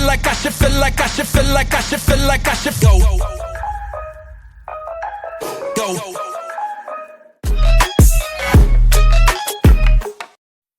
like I should feel like I should feel like I should feel like I should go.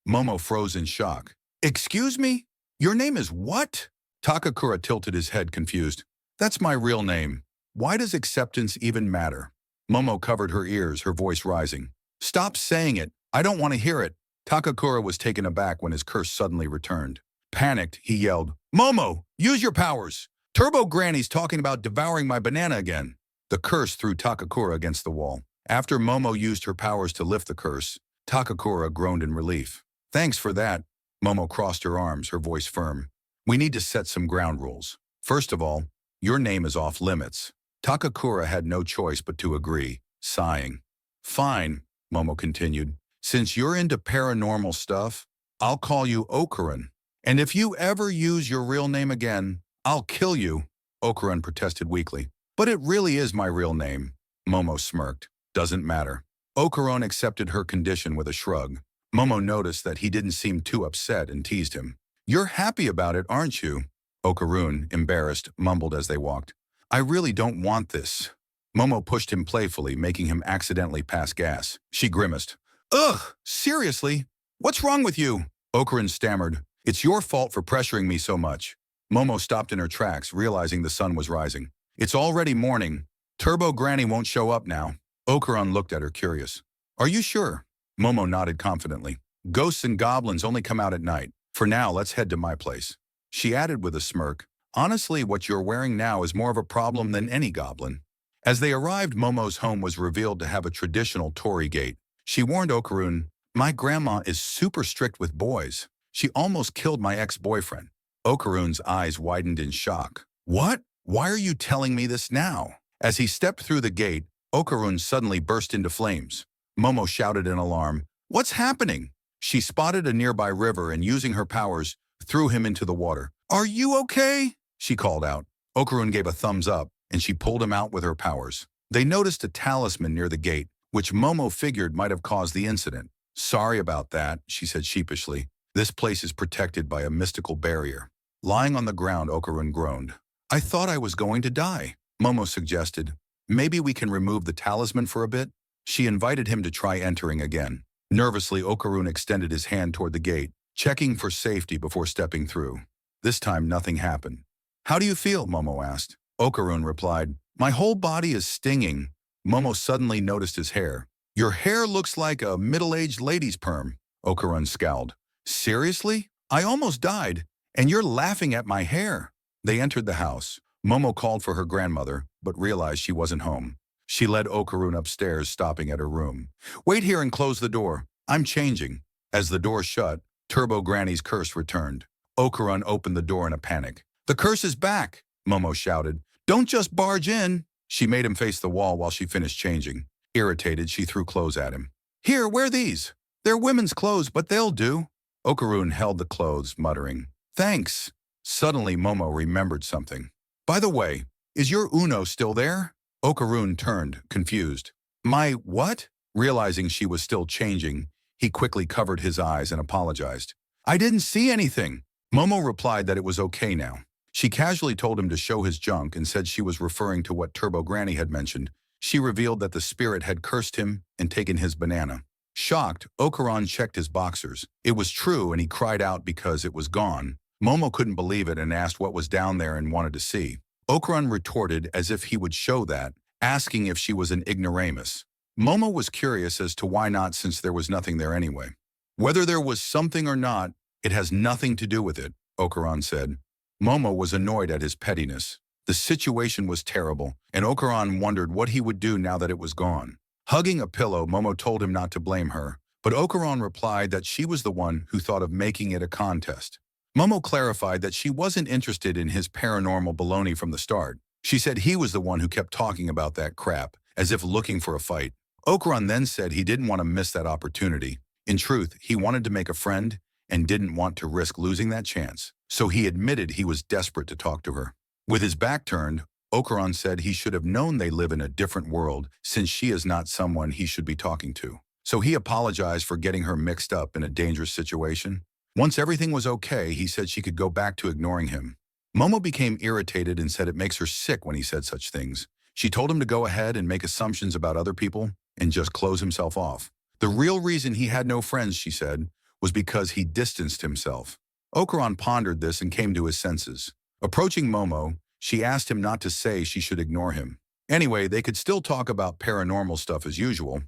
Momo froze in shock. Excuse me? Your name is what? Takakura tilted his head, confused. That's my real name. Why does acceptance even matter? Momo covered her ears, her voice rising. Stop saying it. I don't want to hear it. Takakura was taken aback when his curse suddenly returned. Panicked, he yelled, Momo, use your powers. Turbo Granny's talking about devouring my banana again. The curse threw Takakura against the wall. After Momo used her powers to lift the curse, Takakura groaned in relief. Thanks for that. Momo crossed her arms, her voice firm. We need to set some ground rules. First of all, your name is off limits. Takakura had no choice but to agree, sighing. Fine, Momo continued. Since you're into paranormal stuff, I'll call you Okuran. And if you ever use your real name again, I'll kill you, Okuran protested weakly. But it really is my real name, Momo smirked. Doesn't matter. Okuran accepted her condition with a shrug. Momo noticed that he didn't seem too upset and teased him. You're happy about it, aren't you? Okuran, embarrassed, mumbled as they walked. I really don't want this. Momo pushed him playfully, making him accidentally pass gas. She grimaced. Ugh, seriously? What's wrong with you? Okuran stammered. It's your fault for pressuring me so much. Momo stopped in her tracks, realizing the sun was rising. It's already morning. Turbo Granny won't show up now. Okuran looked at her, curious. Are you sure? Momo nodded confidently. Ghosts and goblins only come out at night. For now, let's head to my place. She added with a smirk, honestly, what you're wearing now is more of a problem than any goblin. As they arrived, Momo's home was revealed to have a traditional torii gate. She warned Okuran, my grandma is super strict with boys. She almost killed my ex-boyfriend. Okuran's eyes widened in shock. What? Why are you telling me this now? As he stepped through the gate, Okuran suddenly burst into flames. Momo shouted in alarm, What's happening? She spotted a nearby river and, using her powers, threw him into the water. Are you okay? She called out. Okuran gave a thumbs up, and she pulled him out with her powers. They noticed a talisman near the gate, which Momo figured might have caused the incident. Sorry about that, she said sheepishly. This place is protected by a mystical barrier. Lying on the ground, Okuran groaned. I thought I was going to die. Momo suggested, maybe we can remove the talisman for a bit? She invited him to try entering again. Nervously, Okuran extended his hand toward the gate, checking for safety before stepping through. This time, nothing happened. How do you feel? Momo asked. Okuran replied, My whole body is stinging. Momo suddenly noticed his hair. Your hair looks like a middle-aged lady's perm. Okuran scowled. Seriously? I almost died, and you're laughing at my hair. They entered the house. Momo called for her grandmother, but realized she wasn't home. She led Okuran upstairs, stopping at her room. Wait here and close the door. I'm changing. As the door shut, Turbo Granny's curse returned. Okuran opened the door in a panic. The curse is back, Momo shouted. Don't just barge in. She made him face the wall while she finished changing. Irritated, she threw clothes at him. Here, wear these. They're women's clothes, but they'll do. Okuran held the clothes, muttering, Thanks. Suddenly, Momo remembered something. By the way, is your Uno still there? Okuran turned, confused. My what? Realizing she was still changing, he quickly covered his eyes and apologized. I didn't see anything. Momo replied that it was okay now. She casually told him to show his junk and said she was referring to what Turbo Granny had mentioned. She revealed that the spirit had cursed him and taken his banana. Shocked, Okuran checked his boxers. It was true, and he cried out because it was gone. Momo couldn't believe it and asked what was down there and wanted to see. Okuran retorted as if he would show that, asking if she was an ignoramus. Momo was curious as to why not, since there was nothing there anyway. Whether there was something or not, it has nothing to do with it, Okuran said. Momo was annoyed at his pettiness. The situation was terrible, and Okuran wondered what he would do now that it was gone. Hugging a pillow, Momo told him not to blame her, but Okuran replied that she was the one who thought of making it a contest. Momo clarified that she wasn't interested in his paranormal baloney from the start. She said he was the one who kept talking about that crap, as if looking for a fight. Okuran then said he didn't want to miss that opportunity. In truth, he wanted to make a friend and didn't want to risk losing that chance. So he admitted he was desperate to talk to her. With his back turned, Okuran said he should have known they live in a different world, since she is not someone he should be talking to. So he apologized for getting her mixed up in a dangerous situation. Once everything was okay, he said she could go back to ignoring him. Momo became irritated and said it makes her sick when he said such things. She told him to go ahead and make assumptions about other people and just close himself off. The real reason he had no friends, she said, was because he distanced himself. Okuran pondered this and came to his senses. Approaching Momo, she asked him not to say she should ignore him. Anyway, they could still talk about paranormal stuff as usual.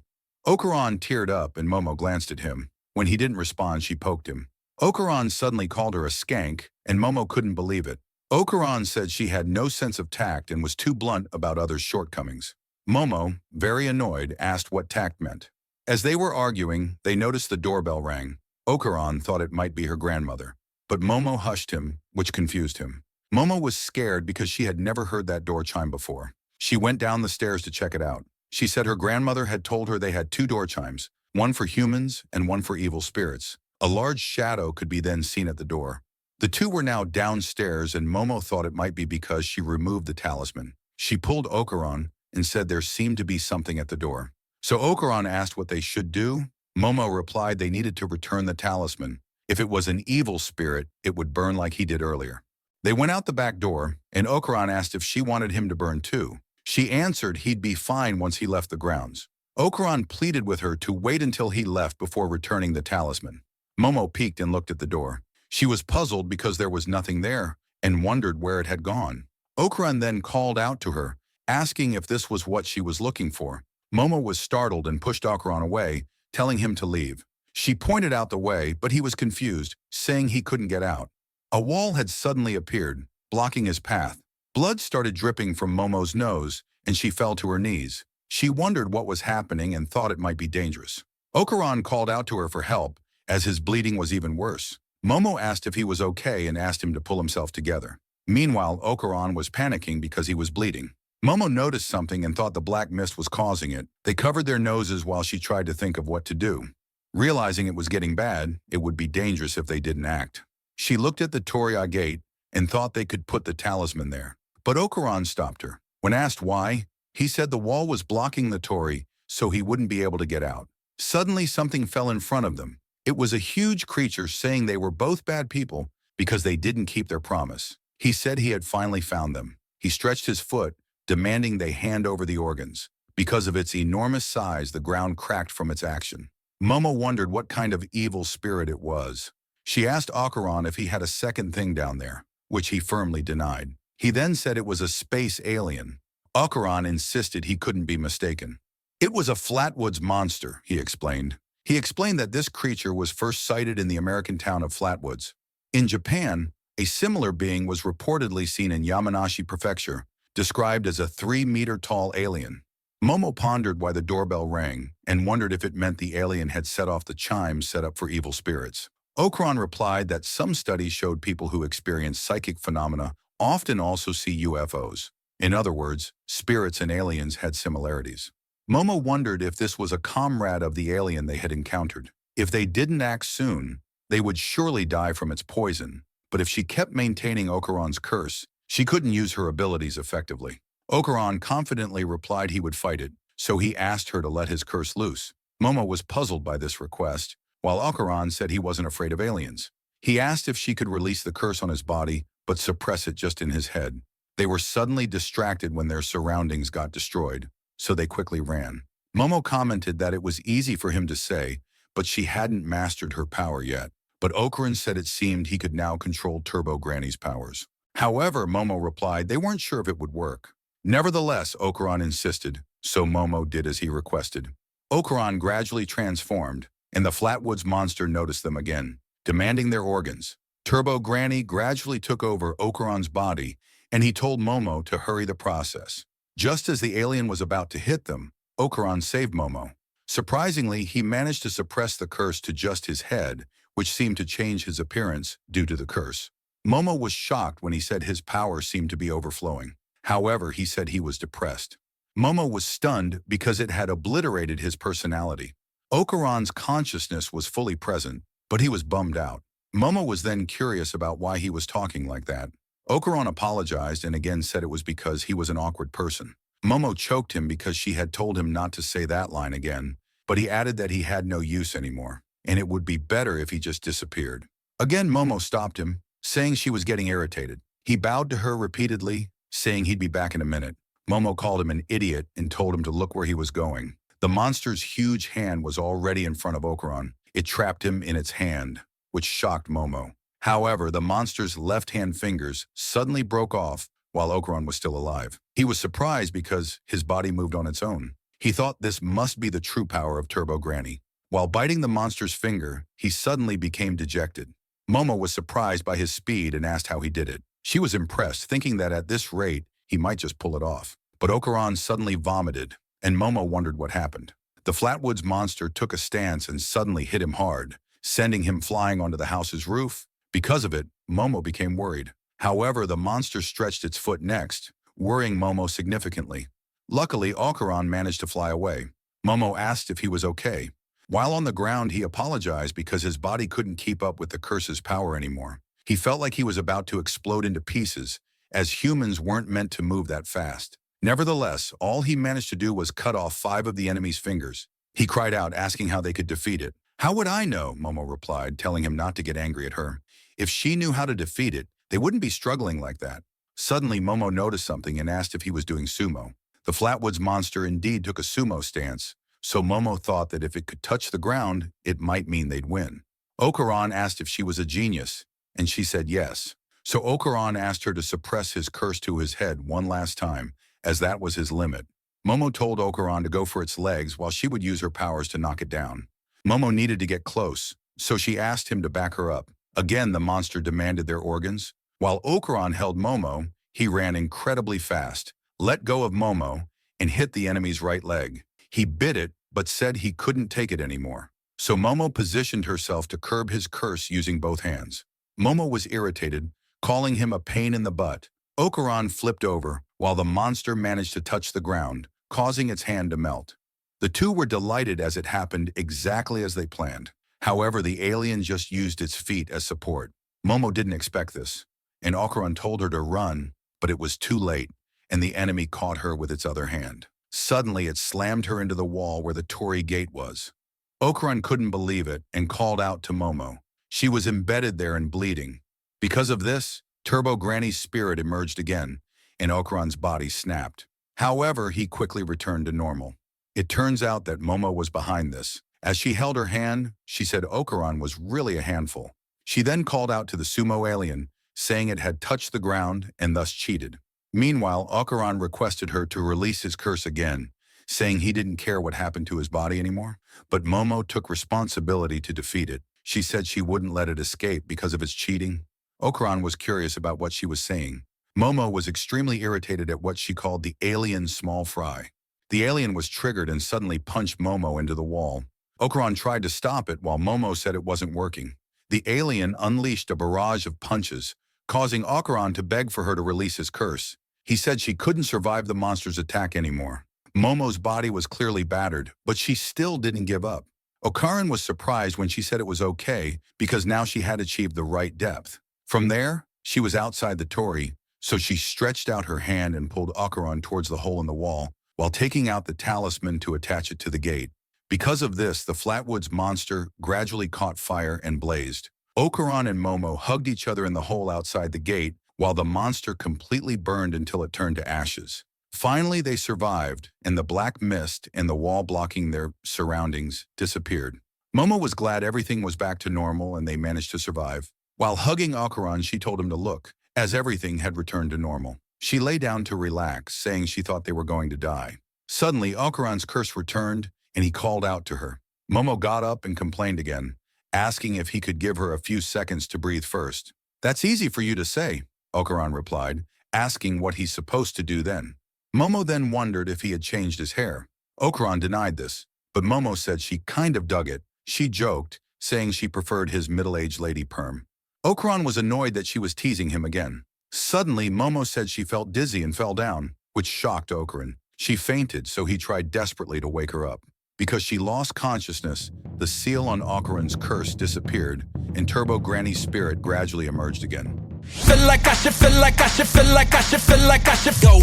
Okuran teared up and Momo glanced at him. When he didn't respond, she poked him. Okuran suddenly called her a skank, and Momo couldn't believe it. Okuran said she had no sense of tact and was too blunt about others' shortcomings. Momo, very annoyed, asked what tact meant. As they were arguing, they noticed the doorbell rang. Okuran thought it might be her grandmother, but Momo hushed him, which confused him. Momo was scared because she had never heard that door chime before. She went down the stairs to check it out. She said her grandmother had told her they had two door chimes, one for humans and one for evil spirits. A large shadow could be then seen at the door. The two were now downstairs, and Momo thought it might be because she removed the talisman. She pulled Okuran and said there seemed to be something at the door. So Okuran asked what they should do. Momo replied they needed to return the talisman. If it was an evil spirit, it would burn like he did earlier. They went out the back door, and Okuran asked if she wanted him to burn too. She answered he'd be fine once he left the grounds. Okuran pleaded with her to wait until he left before returning the talisman. Momo peeked and looked at the door. She was puzzled because there was nothing there and wondered where it had gone. Okuran then called out to her, asking if this was what she was looking for. Momo was startled and pushed Okuran away, telling him to leave. She pointed out the way, but he was confused, saying he couldn't get out. A wall had suddenly appeared, blocking his path. Blood started dripping from Momo's nose, and she fell to her knees. She wondered what was happening and thought it might be dangerous. Okuran called out to her for help, as his bleeding was even worse. Momo asked if he was okay and asked him to pull himself together. Meanwhile, Okuran was panicking because he was bleeding. Momo noticed something and thought the black mist was causing it. They covered their noses while she tried to think of what to do. Realizing it was getting bad, it would be dangerous if they didn't act. She looked at the Toria gate and thought they could put the talisman there. But Okuran stopped her. When asked why, he said the wall was blocking the Tori, so he wouldn't be able to get out. Suddenly, something fell in front of them. It was a huge creature saying they were both bad people because they didn't keep their promise. He said he had finally found them. He stretched his foot, demanding they hand over the organs. Because of its enormous size, the ground cracked from its action. Momo wondered what kind of evil spirit it was. She asked Okuran if he had a second thing down there, which he firmly denied. He then said it was a space alien. Okuran insisted he couldn't be mistaken. It was a Flatwoods monster, he explained. He explained that this creature was first sighted in the American town of Flatwoods. In Japan, a similar being was reportedly seen in Yamanashi Prefecture, described as a 3-meter-tall alien. Momo pondered why the doorbell rang and wondered if it meant the alien had set off the chimes set up for evil spirits. Okuran replied that some studies showed people who experience psychic phenomena often also see UFOs. In other words, spirits and aliens had similarities. Momo wondered if this was a comrade of the alien they had encountered. If they didn't act soon, they would surely die from its poison. But if she kept maintaining Okuran's curse, she couldn't use her abilities effectively. Okuran confidently replied he would fight it, so he asked her to let his curse loose. Momo was puzzled by this request, while Okuran said he wasn't afraid of aliens. He asked if she could release the curse on his body, but suppress it just in his head. They were suddenly distracted when their surroundings got destroyed, so they quickly ran. Momo commented that it was easy for him to say, but she hadn't mastered her power yet. But Okuran said it seemed he could now control Turbo Granny's powers. However, Momo replied they weren't sure if it would work. Nevertheless, Okuran insisted, so Momo did as he requested. Okuran gradually transformed, and the Flatwoods monster noticed them again, demanding their organs. Turbo Granny gradually took over Okuran's body, and he told Momo to hurry the process. Just as the alien was about to hit them, Okuran saved Momo. Surprisingly, he managed to suppress the curse to just his head, which seemed to change his appearance due to the curse. Momo was shocked when he said his power seemed to be overflowing. However, he said he was depressed. Momo was stunned because it had obliterated his personality. Okuran's consciousness was fully present, but he was bummed out. Momo was then curious about why he was talking like that. Okuran apologized and again said it was because he was an awkward person. Momo choked him because she had told him not to say that line again, but he added that he had no use anymore, and it would be better if he just disappeared. Again, Momo stopped him, saying she was getting irritated. He bowed to her repeatedly, saying he'd be back in a minute. Momo called him an idiot and told him to look where he was going. The monster's huge hand was already in front of Okuran. It trapped him in its hand, which shocked Momo. However, the monster's left-hand fingers suddenly broke off while Okuran was still alive. He was surprised because his body moved on its own. He thought this must be the true power of Turbo Granny. While biting the monster's finger, he suddenly became dejected. Momo was surprised by his speed and asked how he did it. She was impressed, thinking that at this rate, he might just pull it off. But Okuran suddenly vomited, and Momo wondered what happened. The Flatwoods monster took a stance and suddenly hit him hard, sending him flying onto the house's roof. Because of it, Momo became worried. However, the monster stretched its foot next, worrying Momo significantly. Luckily, Okuran managed to fly away. Momo asked if he was okay. While on the ground, he apologized because his body couldn't keep up with the curse's power anymore. He felt like he was about to explode into pieces, as humans weren't meant to move that fast. Nevertheless, all he managed to do was cut off 5 of the enemy's fingers. He cried out, asking how they could defeat it. "How would I know?" Momo replied, telling him not to get angry at her. If she knew how to defeat it, they wouldn't be struggling like that. Suddenly, Momo noticed something and asked if he was doing sumo. The Flatwoods monster indeed took a sumo stance, so Momo thought that if it could touch the ground, it might mean they'd win. Okuran asked if she was a genius, and she said yes. So Okuran asked her to suppress his curse to his head one last time, as that was his limit. Momo told Okuran to go for its legs while she would use her powers to knock it down. Momo needed to get close, so she asked him to back her up. Again, the monster demanded their organs. While Okuran held Momo, he ran incredibly fast, let go of Momo, and hit the enemy's right leg. He bit it, but said he couldn't take it anymore. So Momo positioned herself to curb his curse using both hands. Momo was irritated, calling him a pain in the butt. Okuran flipped over, while the monster managed to touch the ground, causing its hand to melt. The two were delighted as it happened exactly as they planned. However, the alien just used its feet as support. Momo didn't expect this, and Okuran told her to run, but it was too late, and the enemy caught her with its other hand. Suddenly, it slammed her into the wall where the Torii gate was. Okuran couldn't believe it and called out to Momo. She was embedded there and bleeding. Because of this, Turbo Granny's spirit emerged again, and Okuran's body snapped. However, he quickly returned to normal. It turns out that Momo was behind this. As she held her hand, she said Okuran was really a handful. She then called out to the sumo alien, saying it had touched the ground and thus cheated. Meanwhile, Okuran requested her to release his curse again, saying he didn't care what happened to his body anymore. But Momo took responsibility to defeat it. She said she wouldn't let it escape because of its cheating. Okuran was curious about what she was saying. Momo was extremely irritated at what she called the alien's small fry. The alien was triggered and suddenly punched Momo into the wall. Okuran tried to stop it while Momo said it wasn't working. The alien unleashed a barrage of punches, causing Okuran to beg for her to release his curse. He said she couldn't survive the monster's attack anymore. Momo's body was clearly battered, but she still didn't give up. Okuran was surprised when she said it was okay because now she had achieved the right depth. From there, she was outside the Torii, so she stretched out her hand and pulled Okuran towards the hole in the wall, while taking out the talisman to attach it to the gate. Because of this, the Flatwoods monster gradually caught fire and blazed. Okuran and Momo hugged each other in the hole outside the gate, while the monster completely burned until it turned to ashes. Finally, they survived, and the black mist and the wall blocking their surroundings disappeared. Momo was glad everything was back to normal and they managed to survive. While hugging Okuran, she told him to look, as everything had returned to normal. She lay down to relax, saying she thought they were going to die. Suddenly, Okuran's curse returned, and he called out to her. Momo got up and complained again, asking if he could give her a few seconds to breathe first. "That's easy for you to say," Okuran replied, asking what he's supposed to do then. Momo then wondered if he had changed his hair. Okuran denied this, but Momo said she kind of dug it. She joked, saying she preferred his middle-aged lady perm. Okuran was annoyed that she was teasing him again. Suddenly, Momo said she felt dizzy and fell down, which shocked Okuran. She fainted, so he tried desperately to wake her up. Because she lost consciousness, the seal on Okuran's curse disappeared, and Turbo Granny's spirit gradually emerged again. Feel like I should, feel like I should, feel like I should, feel like I should go.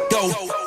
Go.